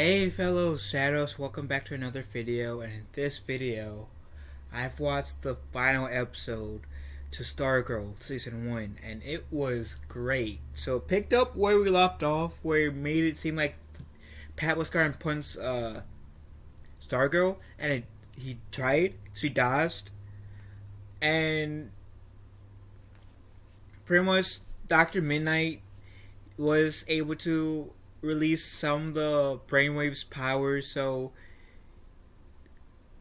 Hey fellow Shadows, welcome back to another video, and in this video I've watched the final episode to Stargirl Season 1 and it was great. So it picked up where we left off, where it made it seem like Pat was going to punch Stargirl and he tried, she dodged, and pretty much Dr. Midnight was able to release some of the brainwaves powers, so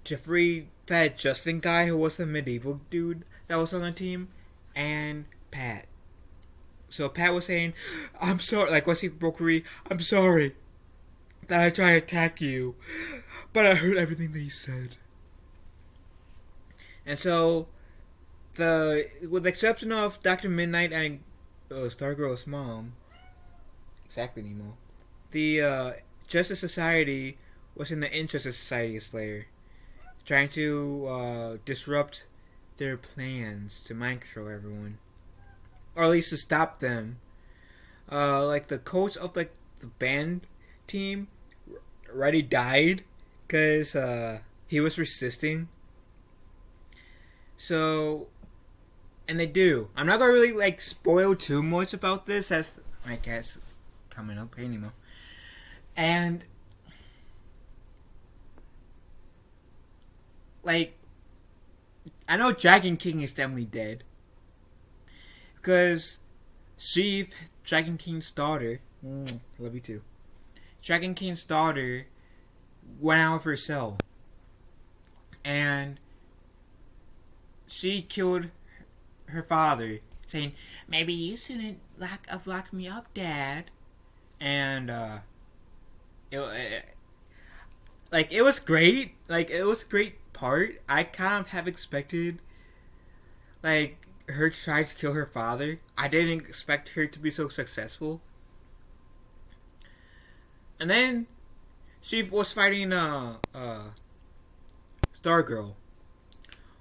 Jeffrey, that Justin guy who was the medieval dude that was on the team, and Pat. So Pat was saying, I'm sorry, like once he broke free, I'm sorry that I tried to attack you, but I heard everything that he said. And so, with the exception of Dr. Midnight and Stargirl's mom, exactly Nemo, the Justice Society was in the Injustice Society Slayer, trying to disrupt their plans to mind control everyone, or at least to stop them. Like the coach of the band team already died because he was resisting. So, and they do. I'm not gonna really spoil too much about this. That's I guess coming up anymore. And I know Dragon King is definitely dead because Sheev, Dragon King's daughter, love you too. Dragon King's daughter went out of her cell, and she killed her father, saying, "Maybe you shouldn't have locked me up, Dad." And it was great. It was a great part. I kind of have expected her to try to kill her father. I didn't expect her to be so successful. And then she was fighting Stargirl.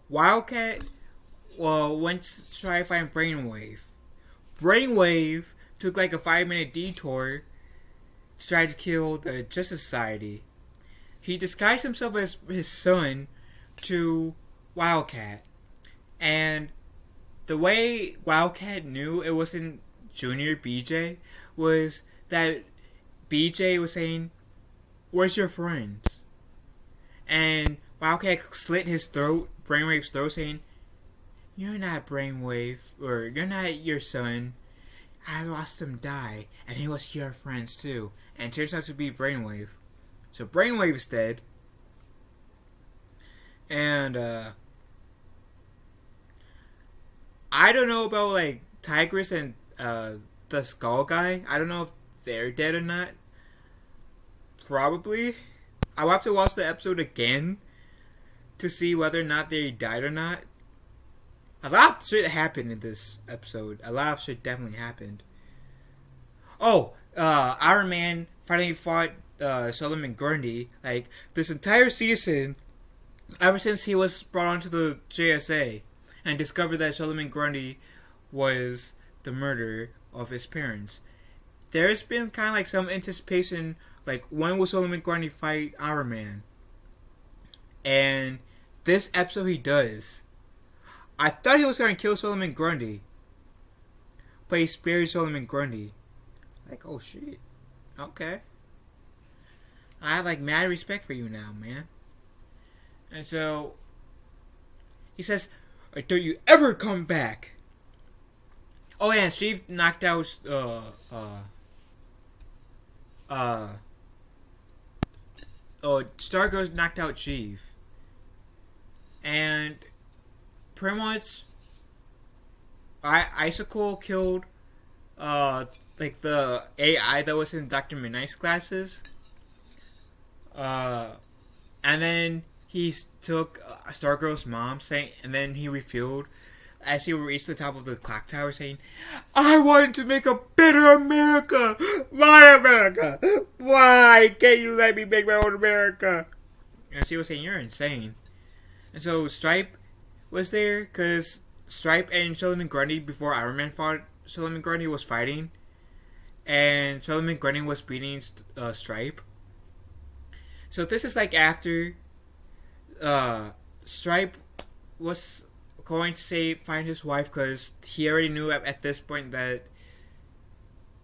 Wildcat went to try to find Brainwave. Brainwave took a 5-minute detour to try to kill the Justice Society. He disguised himself as his son to Wildcat. And the way Wildcat knew it wasn't Junior BJ was that BJ was saying, "Where's your friends?" And Wildcat slit his throat, Brainwave's throat, saying, "You're not Brainwave, or you're not your son. I lost him die, and he was your friends too." And it turns out to be Brainwave. So Brainwave is dead. And I don't know about Tigress and the Skull guy. I don't know if they're dead or not. Probably. I'll have to watch the episode again to see whether or not they died or not. A lot of shit happened in this episode. A lot of shit definitely happened. Oh, Iron Man finally fought Solomon Grundy. This entire season, ever since he was brought onto the JSA and discovered that Solomon Grundy was the murderer of his parents, there's been kind of some anticipation, when will Solomon Grundy fight Iron Man? And this episode he does. I thought he was going to kill Solomon Grundy, but he spared Solomon Grundy. Oh shit. Okay. I have mad respect for you now, man. And so he says, "Don't you ever come back." Oh yeah, and Steve knocked out Stargirl knocked out Sheev. And pretty much Icicle killed the AI that was in Dr. Midnight's classes. And then he took Stargirl's mom, and then he refueled as he reached the top of the clock tower, saying, "I wanted to make a better America! My America! Why can't you let me make my own America?" And she was saying, "You're insane." And so Stripe was there, because Stripe and Solomon Grundy, before Iron Man fought Solomon Grundy, was fighting. And Solomon Grundy was beating Stripe. So this is like after Stripe was going to find his wife because he already knew at this point that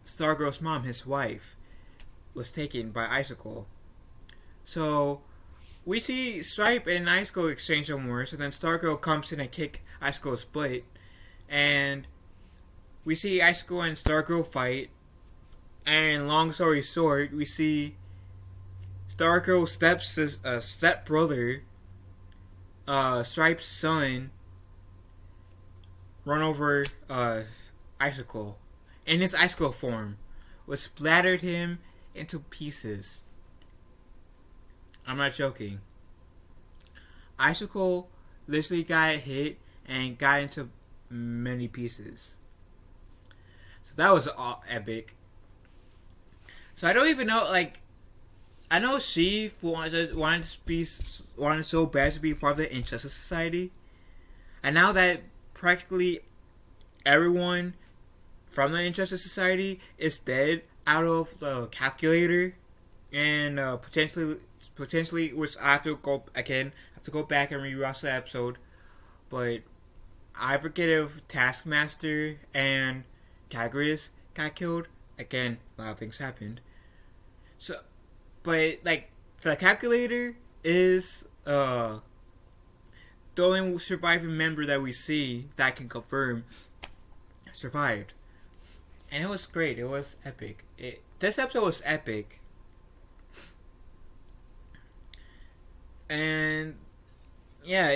Stargirl's mom, his wife, was taken by Icicle. So we see Stripe and Icicle exchange some words, and then Stargirl comes in and kick Icicle's butt, and we see Icicle and Stargirl fight. And long story short, we see Stargirl's step brother, Stripe's son, run over Icicle in his Icicle form, which splattered him into pieces. I'm not joking. Icicle literally got hit and got into many pieces. So that was epic. So I don't even know, like, I know she wanted so bad to be part of the Injustice Society, and now that practically everyone from the Injustice Society is dead out of the calculator, and potentially, which I have to go back and rewatch the episode, but I forget if Taskmaster and Tigris got killed. Again, a lot of things happened. So, but like the calculator is the only surviving member that we see that I can confirm survived, and it was great. It was epic. This episode was epic, and yeah,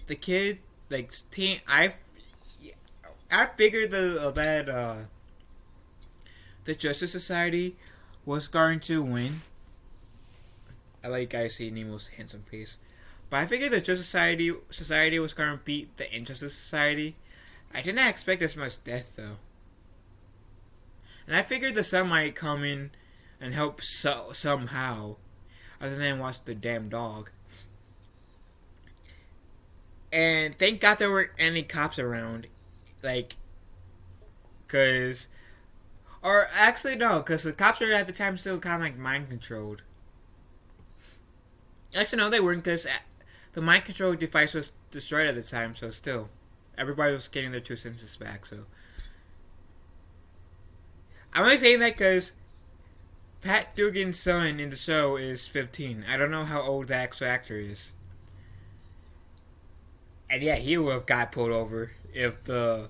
the kid like team. I figured that the Justice Society was going to win. I like I see Nemo's handsome face. But I figured the Justice Society was going to beat the Injustice Society. I did not expect this much death, though. And I figured the sun might come in and help somehow, other than watch the damn dog. And thank God there weren't any cops around. Like, because... Or actually, no, because the cops were at the time still kind of like mind controlled. Actually, no, they weren't, because the mind control device was destroyed at the time, so still. Everybody was getting their 2 senses back, so. I'm only saying that because Pat Dugan's son in the show is 15. I don't know how old the actual actor is. And yeah, he would have got pulled over if the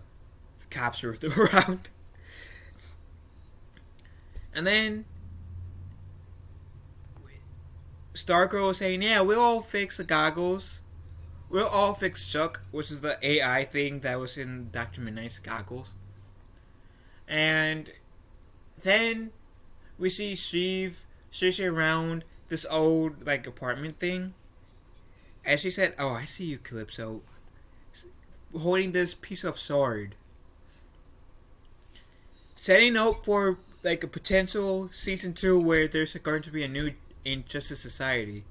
cops were around. And then Stargirl was saying, yeah, we'll all fix the goggles. We'll all fix Chuck, which is the AI thing that was in Dr. Midnight's goggles. And then we see Sheev searching around this old like apartment thing. And she said, oh, I see you, Calypso. Holding this piece of sword. Setting up for like a potential season 2 where there's going to be a new Injustice Society.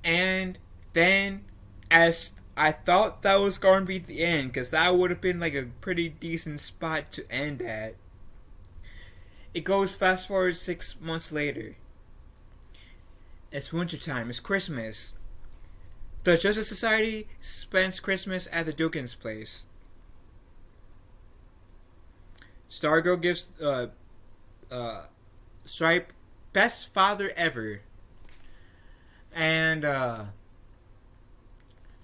And then, as I thought that was going to be the end, because that would have been like a pretty decent spot to end at, it goes fast forward 6 months later. It's wintertime, it's Christmas. The Justice Society spends Christmas at the Dugan's place. Stargirl gives Stripe best father ever. And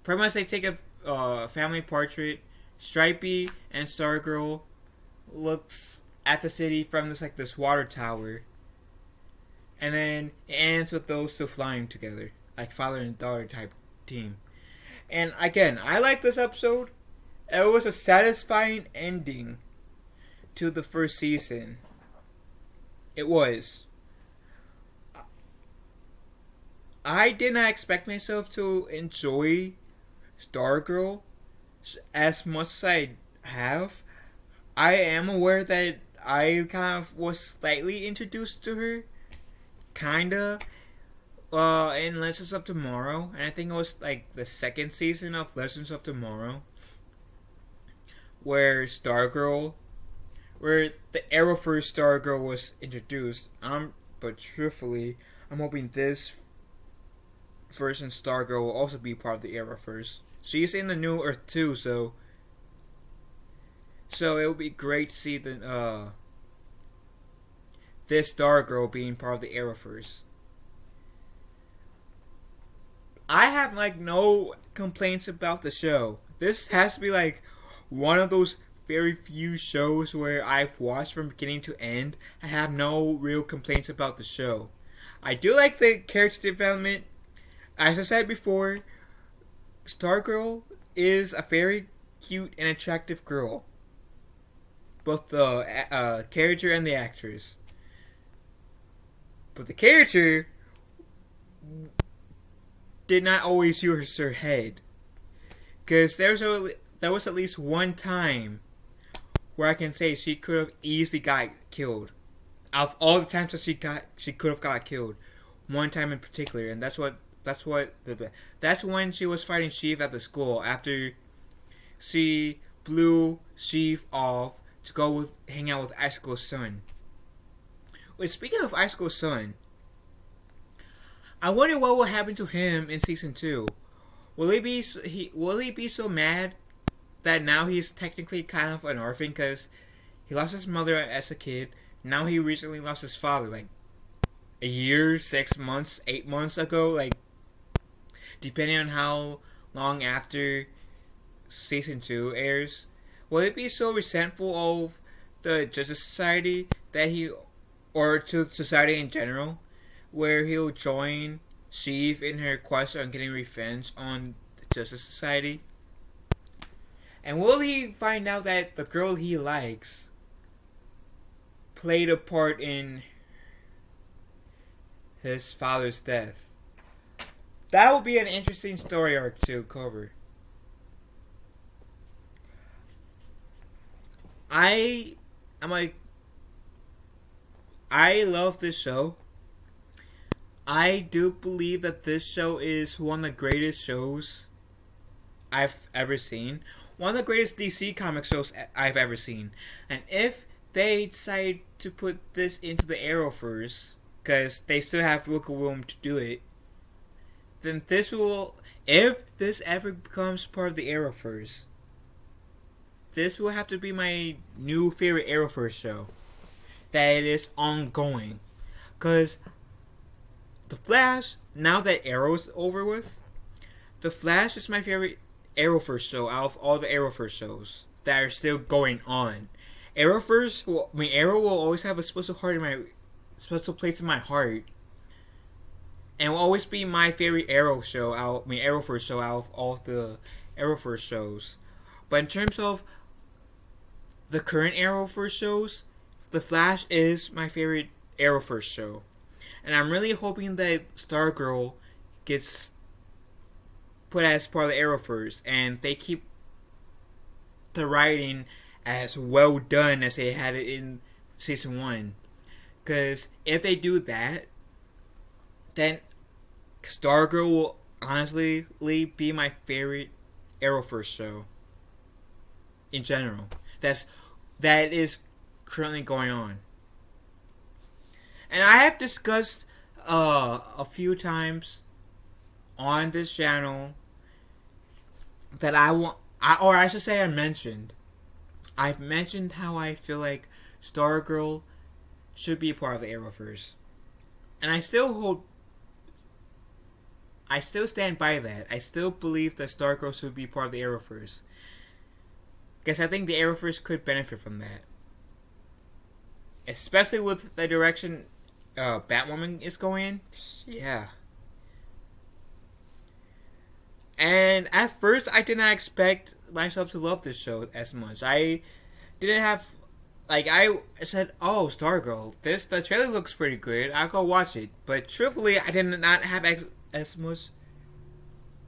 pretty much they take a family portrait. Stripey and Stargirl looks at the city from this water tower. And then it ends with those two flying together. Like father and daughter type team. And again, I like this episode. It was a satisfying ending to the first season. It was. I did not expect myself to enjoy Stargirl as much as I have. I am aware that I kind of was slightly introduced to her. Kinda. In Legends of Tomorrow. And I think it was like the second season of Legends of Tomorrow. Where Stargirl, where the Arrowverse Stargirl was introduced. but truthfully, I'm hoping this version Stargirl will also be part of the Arrowverse. She's in the new Earth too, so it would be great to see this Stargirl being part of the Arrowverse. I have no complaints about the show. This has to be one of those very few shows where I've watched from beginning to end. I have no real complaints about the show. I do like the character development. As I said before, Stargirl is a very cute and attractive girl. Both the character and the actress. But the character did not always use her head. Because there was at least one time where I can say she could have easily got killed. Out of all the times that she could have got killed. One time in particular, and that's when she was fighting Sheev at the school after she blew Sheev off to go hang out with Icicle's son. Wait, speaking of Icicle's son, I wonder what will happen to him in season 2. Will he be so mad that now he's technically kind of an orphan because he lost his mother as a kid. Now he recently lost his father, a year, 6 months, 8 months ago, depending on how long after season 2 airs. Will he be so resentful of the Justice Society or to society in general, where he'll join Sheev in her quest on getting revenge on the Justice Society? And will he find out that the girl he likes played a part in his father's death? That would be an interesting story arc to cover. I love this show. I do believe that this show is one of the greatest shows I've ever seen. One of the greatest DC comic shows I've ever seen. And if they decide to put this into the Arrowverse, because they still have wiggle room to do it, then if this ever becomes part of the Arrowverse, this will have to be my new favorite Arrowverse show. That it is ongoing. Because The Flash, now that Arrow's over with, The Flash is my favorite Arrowverse show out of all the Arrowverse shows that are still going on. Arrow will always have a special place in my heart, and will always be my favorite Arrowverse show out of all the Arrowverse shows. But in terms of the current Arrowverse shows, The Flash is my favorite Arrowverse show. And I'm really hoping that Stargirl gets put as part of the Arrowverse, and they keep the writing as well done as they had it in season 1. Because if they do that, then Stargirl will honestly be my favorite Arrowverse show in general. That is currently going on. And I have discussed a few times on this channel that I've mentioned how I feel like Stargirl should be part of the Arrowverse. And I still stand by that. I still believe that Stargirl should be part of the Arrowverse. Because I think the Arrowverse could benefit from that. Especially with the direction Batwoman is going in. Yeah. And at first, I did not expect myself to love this show as much. I didn't have... I said, oh, Stargirl, the trailer looks pretty good. I'll go watch it. But truthfully, I did not have as much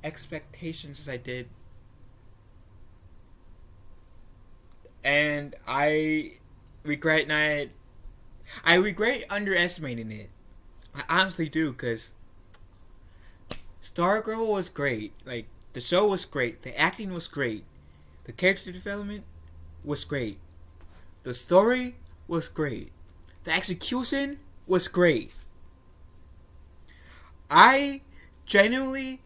expectations as I did. And I regret underestimating it. I honestly do, because Stargirl was great. The show was great. The acting was great. The character development was great. The story was great. The execution was great. I genuinely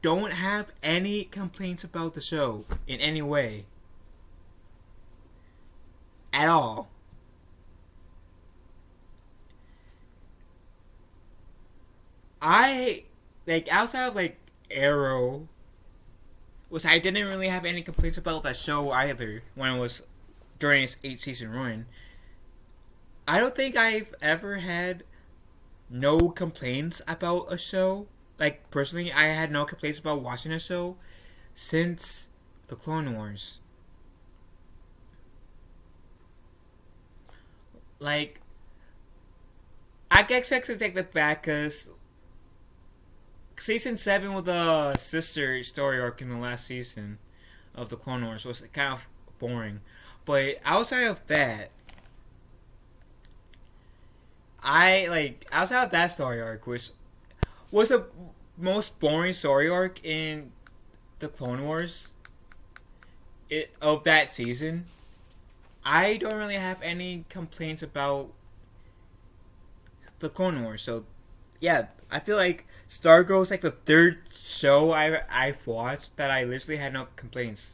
don't have any complaints about the show in any way. At all. I, like, outside of, like, Arrow, which I didn't really have any complaints about that show either when it was during its 8 season run. I don't think I've ever had no complaints about a show. Like, personally, I had no complaints about watching a show since the Clone Wars. Like, I guess I could take that back because season 7 with the sister story arc in the last season of the Clone Wars was kind of boring. But outside of that, outside of that story arc, which was the most boring story arc in the Clone Wars of that season, I don't really have any complaints about the Clone Wars. So, yeah, I feel like Stargirl is like the third show I've watched that I literally had no complaints.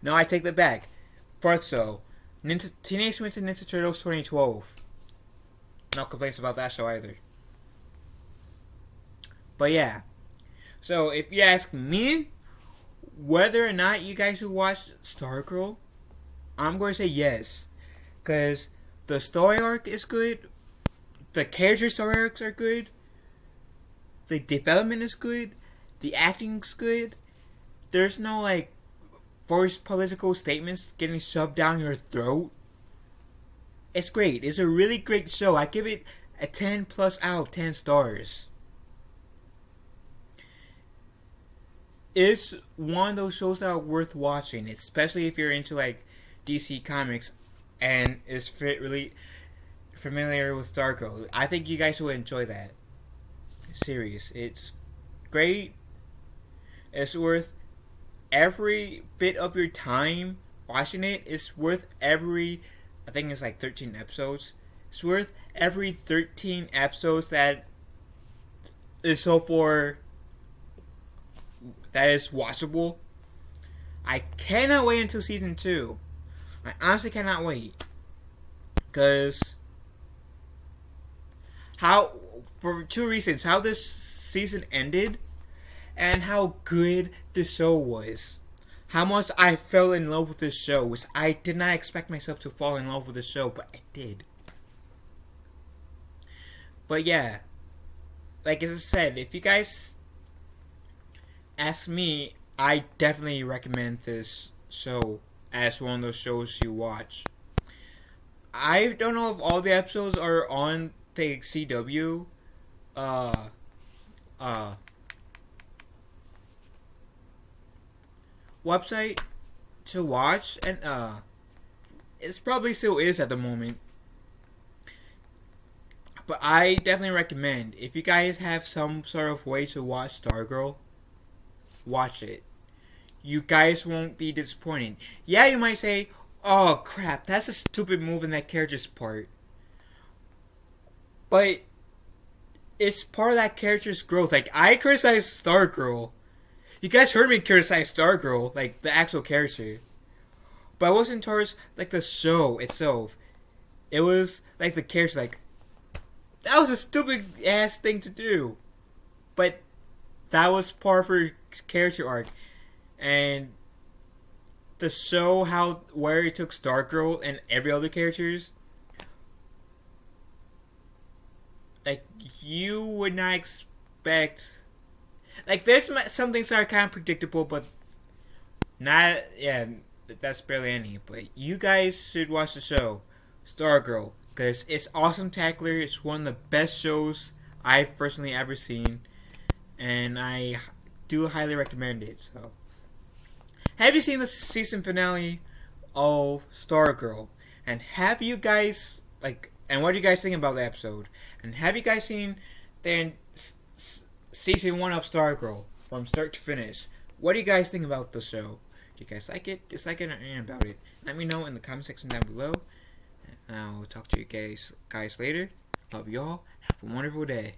No, I take that back. First show, Teenage Mutant Ninja Turtles 2012. No complaints about that show either. But yeah. So if you ask me whether or not you guys should watch Stargirl, I'm going to say yes. Because the story arc is good. The character story arcs are good. The development is good. The acting's good. There's no, like, forced political statements getting shoved down your throat. It's great. It's a really great show. I give it a 10 plus out of 10 stars. It's one of those shows that are worth watching, especially if you're into, like, DC Comics and is really familiar with Stargirl. I think you guys will enjoy that series. It's great. It's worth every bit of your time watching it. It's worth every, I think it's like 13 episodes. It's worth every 13 episodes that is so far that is watchable. I cannot wait until season 2. I honestly cannot wait. Because for 2 reasons. How this season ended and how good the show was. How much I fell in love with this show, which I did not expect myself to fall in love with this show, but I did. But yeah, like as I said, if you guys ask me, I definitely recommend this show as one of those shows you watch. I don't know if all the episodes are on the CW website to watch, and it's probably still is at the moment. But I definitely recommend, if you guys have some sort of way to watch Stargirl, watch it. You guys won't be disappointed. Yeah, you might say, oh crap, that's a stupid move in that character's part. But it's part of that character's growth. Like, I criticize Stargirl. You guys heard me criticize Stargirl, like the actual character. But it wasn't towards like the show itself. It was like the character, like, that was a stupid ass thing to do. But that was part of her character arc. And the show where it took Stargirl and every other characters, like, you would not expect, like, there's some things that are kind of predictable, but not, yeah, that's barely any. But you guys should watch the show Stargirl, because it's awesome tackler. It's one of the best shows I've personally ever seen, and I do highly recommend it. So, have you seen the season finale of Stargirl? And have you guys, like, and what do you guys think about the episode? And have you guys seen the season 1 of Stargirl from start to finish? What do you guys think about the show? Do you guys like it, dislike it, or anything about it? Let me know in the comment section down below. And I'll talk to you guys later. Love y'all. Have a wonderful day.